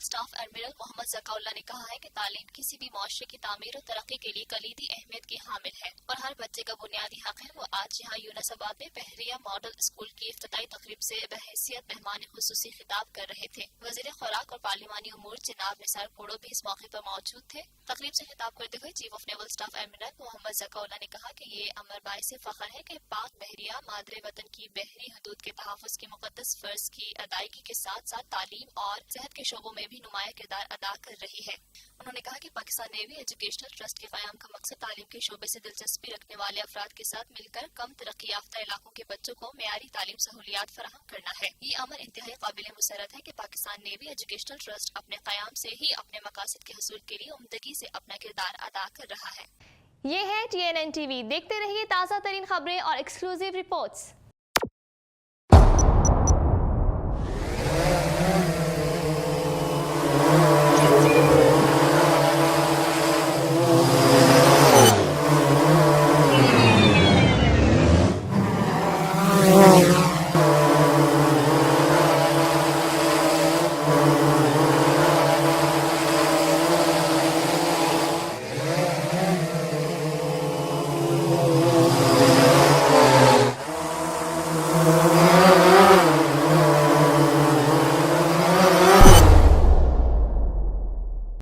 Staff admiral Mohammad Zakaullah ने कहा है कि तालीम किसी भी मुआशरे की तामीर और तरक्की के लिए कलीदी अहमियत की हामिल है और हर बच्चे का बुनियादी हक है। वो आज यहाँ यूनसाबाद में बहरिया मॉडल स्कूल की इफ्तिताई तकरीब से बहैसियत मेहमान खुसूसी खिताब कर रहे थे। वज़ीर खुराक और पार्लिमानी उमूर जनाब निसार कोड़ो भी इस मौके पर मौजूद थे। तकरीब से खिताब करते हुए chief of naval staff admiral Mohammad Zakaullah ने कहा कि ये अमर बाइस फख्र है कि पाक बहरिया मादरे वतन की बहरी हदूद के तहफ़्फ़ुज़ की मुक़द्दस फ़र्ज की अदायगी के साथ साथ तालीम और सेहत के शोबों में भी नुमाया किरदार अदा कर रही है। उन्होंने कहा कि पाकिस्तान नेवी एजुकेशनल ट्रस्ट के क़याम का मकसद तालीम के शोबे से दिलचस्पी रखने वाले अफराद के साथ मिलकर कम तरक्की याफ्ता इलाकों के बच्चों को मेयारी तालीम सहूलियात फराहम करना है। ये अमर इंतहाई काबिल मुसरत है कि पाकिस्तान नेवी एजुकेशनल ट्रस्ट अपने क़याम से ही अपने मकासद के हसूल के लिए उम्दगी से अपना किरदार अदा कर रहा है। ये है TNN TV। देखते रहिए ताज़ा तरीन खबरें और एक्सक्लूसिव रिपोर्ट्स।